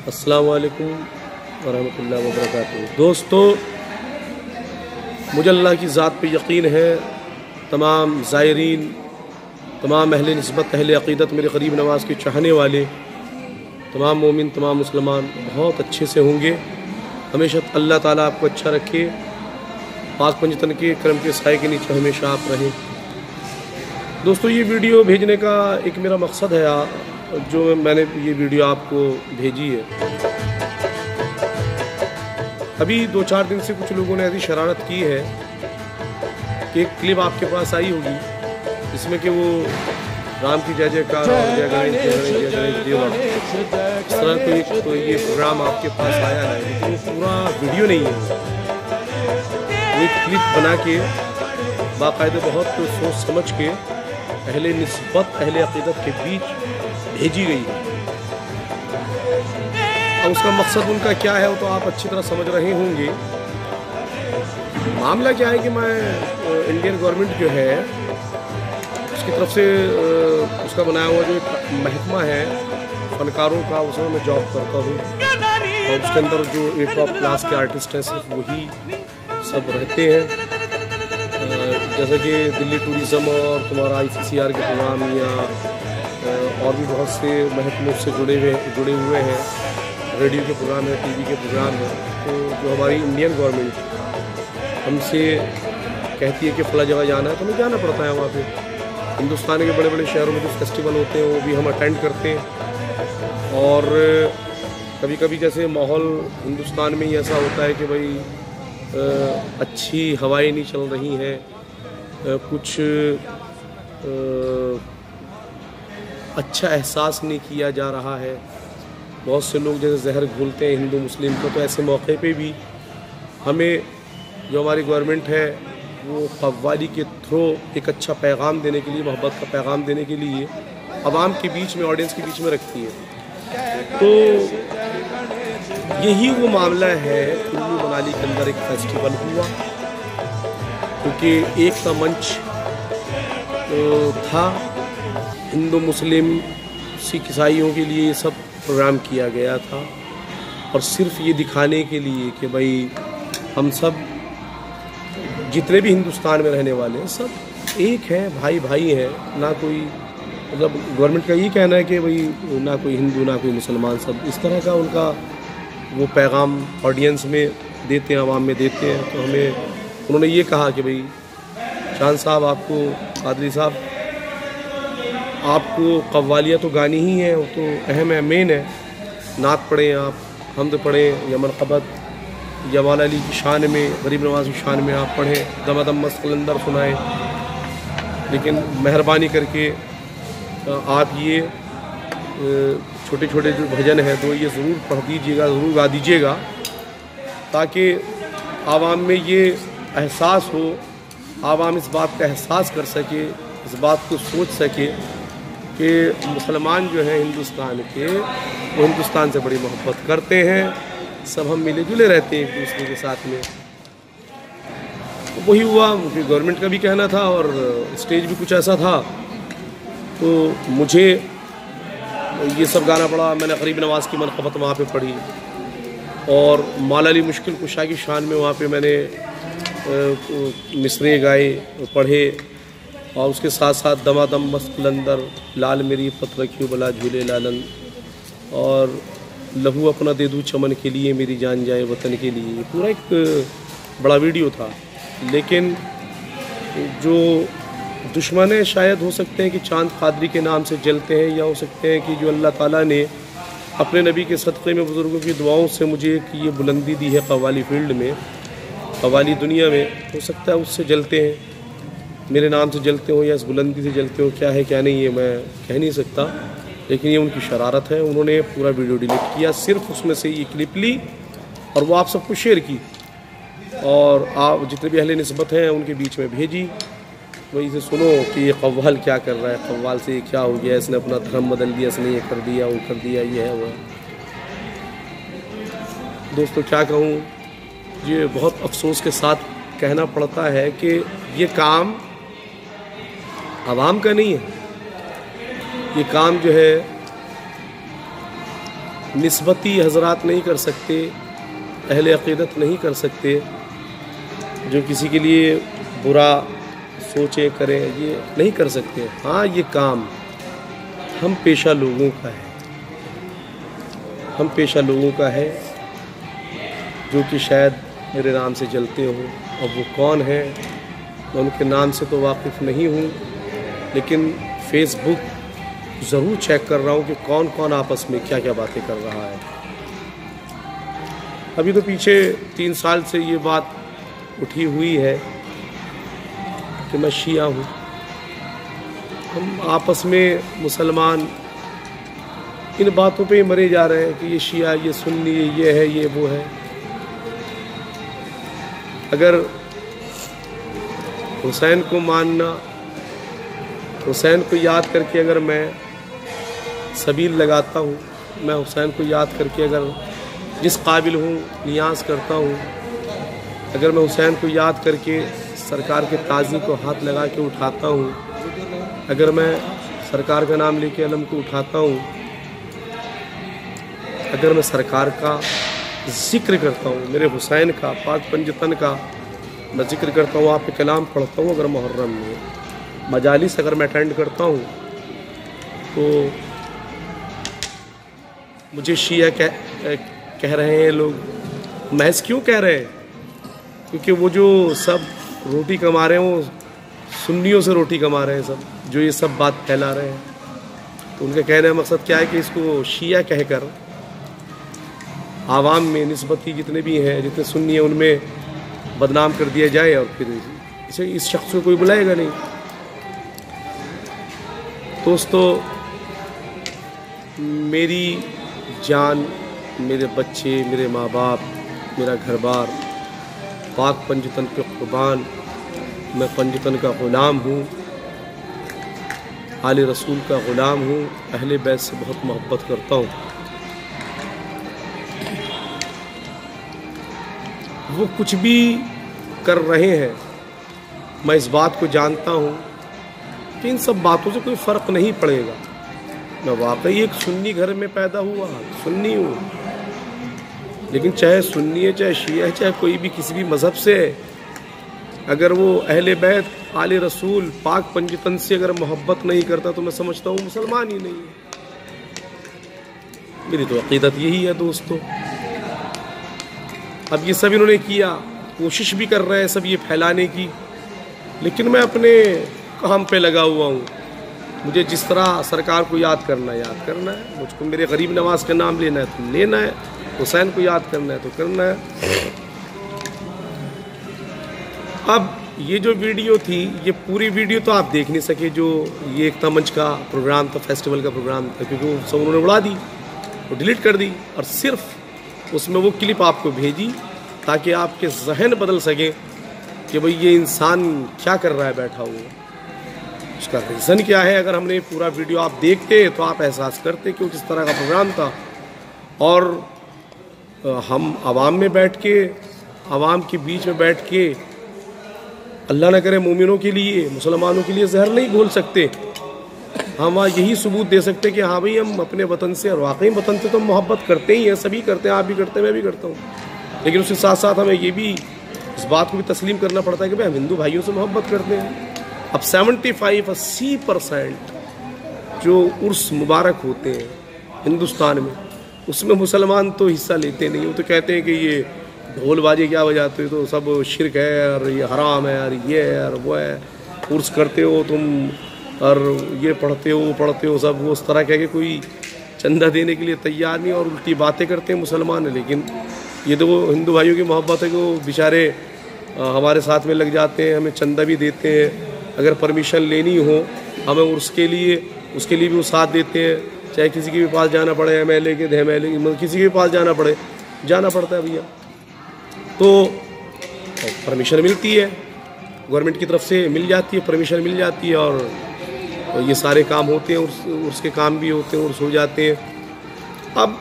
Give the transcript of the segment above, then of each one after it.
अस्सलाम वालेकुम वरहमतुल्लाहि वबरकातुहू। दोस्तों, मुझे अल्लाह की ज़ात पे यकीन है, तमाम ज़ायरीन, तमाम अहले निस्बत, अहले अक़ीदत, मेरे ग़रीब नवाज़ के चाहने वाले तमाम मोमिन, तमाम मुसलमान बहुत अच्छे से होंगे। हमेशा अल्लाह ताला आपको अच्छा रखे, पाक पंजतन के करम के साए के नीचे हमेशा आप रहें। दोस्तों, ये वीडियो भेजने का एक मेरा मकसद है, जो मैंने ये वीडियो आपको भेजी है। अभी 2-4 दिन से कुछ लोगों ने ऐसी शरारत की है कि एक क्लिप आपके पास आई होगी जिसमें कि वो राम की जय जयकार और जय गणेश जय गणेश जय गणेश देवा, इस तरह कोई ये प्रोग्राम आपके पास आया है, लेकिन वो पूरा वीडियो नहीं है। वो एक क्लिप बना के बाकायदे बहुत सोच समझ के अहले निस्बत, अहले अक़ीदत के बीच भेजी गई है। अब उसका मकसद उनका क्या है वो तो आप अच्छी तरह समझ रहे होंगे। मामला क्या है कि मैं इंडियन गवर्नमेंट जो है उसकी तरफ से उसका बनाया हुआ जो एक महकमा है फनकारों का, उसमें मैं जॉब करता हूँ और उसके अंदर जो एक टॉप क्लास के आर्टिस्ट हैं सिर्फ वही सब रहते हैं। जैसे कि दिल्ली टूरिज़म और तुम्हारा ICCR के प्रोग्राम या और भी बहुत से महकमों से जुड़े हुए हैं, रेडियो के प्रोग्राम है, TV के प्रोग्राम है। तो जो हमारी इंडियन गवर्नमेंट हमसे कहती है कि फ़ला जगह जाना है तो हमें जाना पड़ता है। वहाँ पे हिंदुस्तान के बड़े बड़े शहरों में जो फेस्टिवल होते हैं वो भी हम अटेंड करते हैं। और कभी कभी जैसे माहौल हिंदुस्तान में ही ऐसा होता है कि भाई अच्छी हवाएं नहीं चल रही हैं, कुछ अच्छा एहसास नहीं किया जा रहा है, बहुत से लोग जैसे जहर घोलते हैं हिंदू मुस्लिम को। तो ऐसे मौके पे भी हमें जो हमारी गवर्नमेंट है वो कव्वाली के थ्रू एक अच्छा पैगाम देने के लिए, मोहब्बत का पैगाम देने के लिए आवाम के बीच में, ऑडियंस के बीच में रखती है। तो यही वो मामला है। कुल्लू मनाली के अंदर एक फेस्टिवल हुआ क्योंकि एक का मंच था, हिंदू मुस्लिम सिख ईसाइयों के लिए ये सब प्रोग्राम किया गया था और सिर्फ ये दिखाने के लिए कि भाई हम सब जितने भी हिंदुस्तान में रहने वाले हैं सब एक हैं, भाई भाई हैं। ना कोई, मतलब गवर्नमेंट का ये कहना है कि भाई ना कोई हिंदू ना कोई मुसलमान, सब इस तरह का उनका वो पैगाम ऑडियंस में देते हैं, आवाम में देते हैं। तो हमें उन्होंने ये कहा कि भाई शान साहब, आपको कादरी साहब, आपको कव्वालियाँ तो गानी ही हैं, वो तो अहम है, मेन है। नात पढ़ें आप, हमद पढ़ें या मनक़बत या मौला अली की शान में, गरीब नवाज़ की शान में आप पढ़ें, दमादम मस्त कलंदर सुनाएं। लेकिन मेहरबानी करके आप ये छोटे छोटे जो भजन हैं तो ये ज़रूर पढ़ दीजिएगा, ज़रूर गा दीजिएगा, ताकि आवाम में ये एहसास हो, आवाम इस बात का एहसास कर सके, इस बात को सोच सके कि मुसलमान जो हैं हिंदुस्तान के, वो हिंदुस्तान से बड़ी मोहब्बत करते हैं, सब हम मिले जुले रहते हैं एक दूसरे के साथ में। तो वही हुआ, मुझे गवर्नमेंट का भी कहना था और स्टेज भी कुछ ऐसा था, तो मुझे ये सब गाना पड़ा। मैंने गरीब नवाज़ की मनक़बत वहाँ पे पढ़ी और मौला अली मुश्किल कुशा की शान में वहाँ पे मैंने मिसरे गाए, पढ़े, और उसके साथ साथ दमादम मस्त कलंदर, लाल मेरी पत रखियो बला झूले लालन, और लहू अपना दे दूँ चमन के लिए, मेरी जान जाए वतन के लिए। पूरा एक बड़ा वीडियो था। लेकिन जो दुश्मन शायद हो सकते हैं कि चांद कादरी के नाम से जलते हैं, या हो सकते हैं कि जो अल्लाह ताला ने अपने नबी के सदक़े में, बुज़ुर्गों की दुआओं से मुझे एक ये बुलंदी दी है कव्वाली फील्ड में, कव्वाली दुनिया में, हो सकता है उससे जलते हैं, मेरे नाम से जलते हो या इस बुलंदी से जलते हो। क्या है क्या नहीं है मैं कह नहीं सकता, लेकिन ये उनकी शरारत है। उन्होंने पूरा वीडियो डिलीट किया, सिर्फ उसमें से ये क्लिप ली और वो आप सबको शेयर की और आप जितने भी अहले निस्बत हैं उनके बीच में भेजी। वही से सुनो कि ये कव्वाल क्या कर रहा है, कव्वाल से ये क्या हो गया, इसने अपना धर्म बदल दिया, इसने ये कर दिया, वो कर दिया, ये है वो है। दोस्तों, क्या कहूँ, ये बहुत अफसोस के साथ कहना पड़ता है कि ये काम आवाम का नहीं है, ये काम जो है निस्बती हजरात नहीं कर सकते, अहले अक़ीदत नहीं कर सकते, जो किसी के लिए बुरा सोचे करें, ये नहीं कर सकते। हाँ, ये काम हम पेशा लोगों का है, हम पेशा लोगों का है जो कि शायद मेरे नाम से जलते हो। अब वो कौन है, मैं उनके नाम से तो वाकिफ़ नहीं हूँ, लेकिन फेसबुक ज़रूर चेक कर रहा हूँ कि कौन कौन आपस में क्या क्या बातें कर रहा है। अभी तो पीछे 3 साल से ये बात उठी हुई है कि मैं शिया हूँ। हम आपस में मुसलमान इन बातों पे मरे जा रहे हैं कि ये शिया, ये सुन्नी, ये है, ये वो है। अगर हुसैन को मानना, हुसैन को याद करके अगर मैं सबील लगाता हूँ, मैं हुसैन को याद करके अगर जिस काबिल हूँ नियाज करता हूँ, अगर मैं हुसैन को याद करके सरकार के ताज़ी को हाथ लगा के उठाता हूँ, अगर मैं सरकार का नाम लेके अलम को उठाता हूँ, अगर मैं सरकार का ज़िक्र करता हूँ, मेरे हुसैन का, पाक पंजतन का मैं ज़िक्र करता हूँ, आप पे कलाम पढ़ता हूँ, अगर मुहर्रम में मजालिस अगर मैं अटेंड करता हूँ, तो मुझे शिया कह रहे हैं लोग। महज क्यों कह रहे हैं? क्योंकि वो जो सब रोटी कमा रहे हैं वो सुन्नियों से रोटी कमा रहे हैं, सब जो ये सब बात फैला रहे हैं। तो उनका कहने का मकसद क्या है कि इसको शिया कहकर आवाम में निस्बती जितने भी हैं, जितने सुन्नी हैं, उनमें बदनाम कर दिया जाए और फिर इसे इस शख्स को कोई बुलाएगा नहीं। दोस्तों, मेरी जान, मेरे बच्चे, मेरे माँ बाप, मेरा घर बार पाक पंजतन पे कुर्बान। मैं पंजतन का ग़ुलाम हूँ, आले रसूल का ग़ुलाम हूँ, अहले बैत से बहुत मोहब्बत करता हूँ। वो कुछ भी कर रहे हैं, मैं इस बात को जानता हूँ कि इन सब बातों से कोई फ़र्क नहीं पड़ेगा। मैं वाकई एक सुन्नी घर में पैदा हुआ, सुन्नी हूँ, लेकिन चाहे सुन्नी है, चाहे शिया है, चाहे कोई भी किसी भी मज़हब से है, अगर वो अहले बैत, आले रसूल, पाक पंजतन से अगर मोहब्बत नहीं करता तो मैं समझता हूँ मुसलमान ही नहीं है। मेरी तो अक़ीदत यही है दोस्तों। अब ये सब इन्होंने किया, कोशिश भी कर रहे हैं सब ये फैलाने की, लेकिन मैं अपने काम पे लगा हुआ हूँ। मुझे जिस तरह सरकार को याद करना है, मुझको मेरे गरीब नवाज का नाम लेना है तो लेना है, हुसैन को याद करना है तो करना है। अब ये जो वीडियो थी, ये पूरी वीडियो तो आप देख नहीं सके, जो ये एकता मंच का प्रोग्राम था, फेस्टिवल का प्रोग्राम था, क्योंकि वो सब उन्होंने उड़ा दी, वो डिलीट कर दी, और सिर्फ उसमें वो क्लिप आपको भेजी ताकि आपके जहन बदल सके कि भाई ये इंसान क्या कर रहा है बैठा हुआ। उसका रीज़न क्या है? अगर हमने पूरा वीडियो आप देखते तो आप एहसास करते कि वो किस तरह का प्रोग्राम था। और हम आवाम में बैठ के, आवाम के बीच में बैठ के, अल्लाह न करे मोमिनों के लिए, मुसलमानों के लिए जहर नहीं घोल सकते। हम यही सबूत दे सकते कि हाँ भाई हम अपने वतन से, और वाकई वतन से तो मोहब्बत करते ही हैं, सभी करते हैं, आप भी करते हैं, मैं भी करता हूँ। लेकिन उसके साथ साथ हमें ये भी, इस बात को भी तस्लीम करना पड़ता है कि भाई हम हिंदू भाइयों से मोहब्बत करते हैं। अब 75-80% जो उर्स मुबारक होते हैं हिंदुस्तान में, उसमें मुसलमान तो हिस्सा लेते नहीं। वो तो कहते हैं कि ये ढोल बाजे क्या बजाते हो, तो सब शिरक है और ये हराम है और ये है और वो है, उर्स करते हो तुम और ये पढ़ते हो सब, वो उस तरह कह के कोई चंदा देने के लिए तैयार नहीं और उल्टी बातें करते हैं मुसलमान। लेकिन ये तो वो हिंदू भाइयों की मोहब्बत है कि वो बेचारे हमारे साथ में लग जाते हैं, हमें चंदा भी देते हैं, अगर परमिशन लेनी हो हमें उसके लिए भी वो साथ देते हैं, चाहे किसी के भी पास जाना पड़े, MLA के मतलब किसी के भी पास जाना पड़ता है भैया। तो परमिशन मिलती है, गवर्नमेंट की तरफ से मिल जाती है, परमिशन मिल जाती है, और ये सारे काम होते हैं, उसके काम भी होते हैं, उर्स हो जाते हैं। अब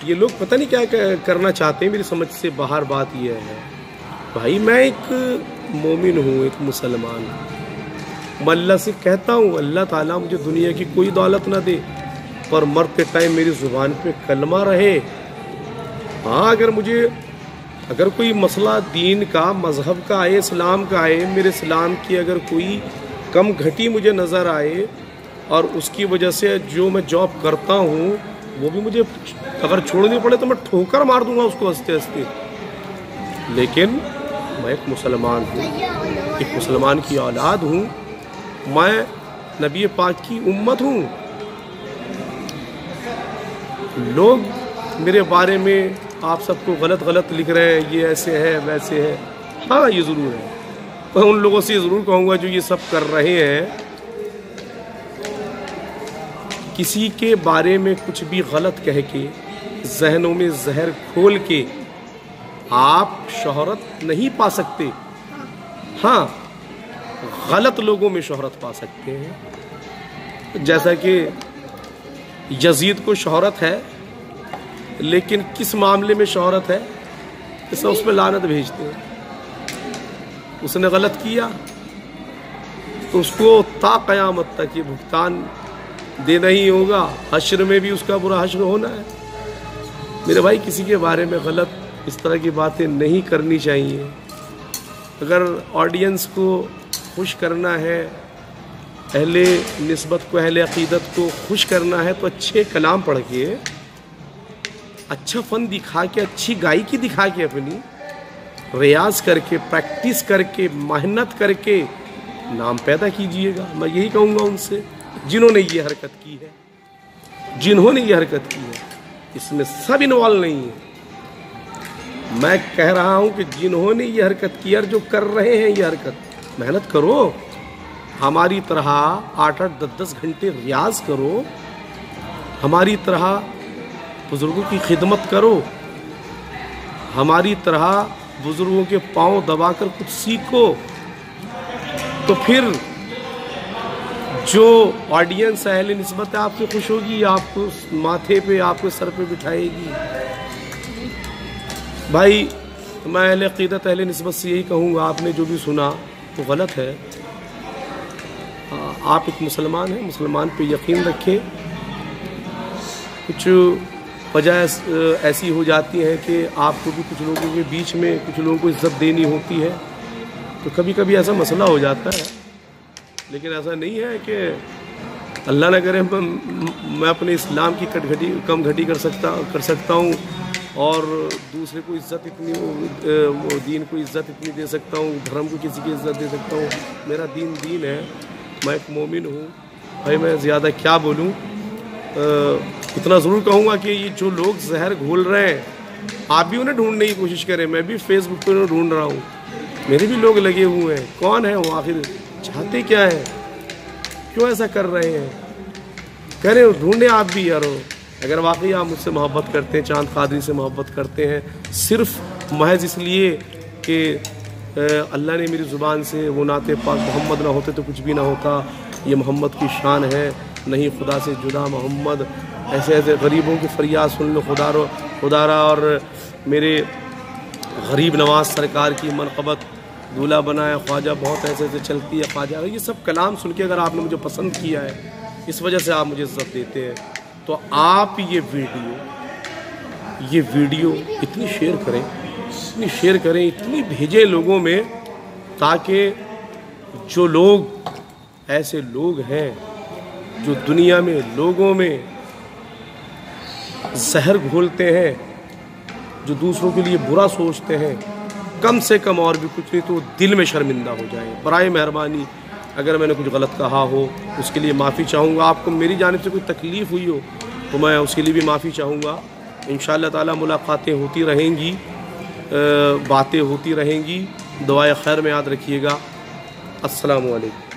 ये लोग पता नहीं क्या करना चाहते हैं, मेरी समझ से बाहर बात यह है, भाई मैं एक मोमिन हूँ, एक मुसलमान हूँ, मैं अल्लाह से कहता हूँ अल्लाह ताला मुझे दुनिया की कोई दौलत ना दे, पर मरते टाइम मेरी ज़ुबान पे कलमा रहे। हाँ, अगर कोई मसला दीन का, मज़हब का आए, इस्लाम का आए, मेरे इस्लाम की अगर कोई कम घटी मुझे नज़र आए और उसकी वजह से जो मैं जॉब करता हूँ वो भी मुझे अगर छोड़नी पड़े तो मैं ठोकर मार दूंगा उसको हंसते हंसते। लेकिन मैं एक मुसलमान हूँ, एक मुसलमान की औलाद हूँ, मैं नबी पाक की उम्मत हूँ। लोग मेरे बारे में आप सबको गलत लिख रहे हैं, ये ऐसे है वैसे है। हाँ, ये ज़रूर है, पर उन लोगों से ज़रूर कहूँगा जो ये सब कर रहे हैं, किसी के बारे में कुछ भी गलत कह के, जहनों में जहर खोल के आप शोहरत नहीं पा सकते। हाँ, गलत लोगों में शोहरत पा सकते हैं। जैसा कि यजीद को शोहरत है, लेकिन किस मामले में शोहरत है कि सब उस पर लानत भेजते हैं। उसने गलत किया तो उसको ता क़यामत तक ये भुगतान देना ही होगा। हश्र में भी उसका बुरा हश्र होना है। मेरे भाई, किसी के बारे में गलत इस तरह की बातें नहीं करनी चाहिए। अगर ऑडियंस को खुश करना है, अहले निस्बत को, अहले अक़ीदत को खुश करना है, तो अच्छे कलाम पढ़ के, अच्छा फ़न दिखा के, अच्छी गायकी दिखा के, अपनी रियाज करके, प्रैक्टिस करके, मेहनत करके नाम पैदा कीजिएगा। मैं यही कहूँगा उनसे जिन्होंने ये हरकत की है, जिन्होंने ये हरकत की है। इसमें सब इन्वॉल्व नहीं है। मैं कह रहा हूँ कि जिन्होंने ये हरकत की और जो कर रहे हैं ये हरकत, मेहनत करो, हमारी तरह 8-8, 10-10 घंटे रियाज करो, हमारी तरह बुज़ुर्गों की खिदमत करो, हमारी तरह बुज़ुर्गों के पाँव दबाकर कुछ सीखो। तो फिर जो ऑडियंस अहले निस्बत है आपसे खुश होगी, आपको माथे पे, आपको सर पे बिठाएगी। भाई, मैं अहले अक़ीदत, अहले निस्बत से यही कहूँगा, आपने जो भी सुना वो गलत है। आप एक मुसलमान हैं, मुसलमान पे यकीन रखें। कुछ वजह ऐसी हो जाती है कि आपको भी कुछ लोगों के बीच में कुछ लोगों को इज्जत देनी होती है, तो कभी कभी ऐसा मसला हो जाता है। लेकिन ऐसा नहीं है कि अल्लाह न करे मैं अपने इस्लाम की कम घटी कर सकता हूँ और दूसरे को इज़्ज़त इतनी, दीन को इज़्ज़त इतनी दे सकता हूँ, धर्म को किसी की इज़्ज़त दे सकता हूँ। मेरा दीन है, मैं एक मोमिन हूँ। भाई, मैं ज़्यादा क्या बोलूँ, इतना ज़रूर कहूँगा कि ये जो लोग जहर घोल रहे हैं, आप भी उन्हें ढूंढने की कोशिश करें। मैं भी फेसबुक पर उन्हें ढूंढ रहा हूँ, मेरे भी लोग लगे हुए हैं। कौन है वो, आखिर चाहते क्या है, क्यों ऐसा कर रहे हैं? कह रहे हो ढूंढे आप भी यारो। अगर वाकई आप मुझसे मोहब्बत करते हैं, चांद कादरी से मोहब्बत करते हैं, सिर्फ महज इसलिए कि अल्लाह ने मेरी ज़ुबान से वो नाते पाक मोहम्मद ना होते तो कुछ भी ना होता, ये मोहम्मद की शान है, नहीं खुदा से जुदा मोहम्मद, ऐसे ऐसे गरीबों की फरियाद सुन लो खुदारा, और मेरे गरीब नवाज सरकार की मनक़बत दूल्हा बनाया ख्वाजा, बहुत ऐसे ऐसे चलती है ख्वाजा। ये सब कलाम सुन के अगर आपने मुझे पसंद किया है, इस वजह से आप मुझे इज़्ज़त देते हैं, तो आप ये वीडियो इतनी शेयर करें, इतनी भेजें लोगों में, ताकि जो लोग, ऐसे लोग हैं जो दुनिया में लोगों में जहर घोलते हैं, जो दूसरों के लिए बुरा सोचते हैं, कम से कम और भी कुछ नहीं तो दिल में शर्मिंदा हो जाए। बराए मेहरबानी, अगर मैंने कुछ गलत कहा हो उसके लिए माफ़ी चाहूँगा। आपको मेरी जानिब से कोई तकलीफ़ हुई हो तो मैं उसके लिए भी माफ़ी चाहूँगा। इंशाअल्लाह ताला मुलाकातें होती रहेंगी, बातें होती रहेंगी। दुआए खैर में याद रखिएगा। अस्सलामु अलैकुम।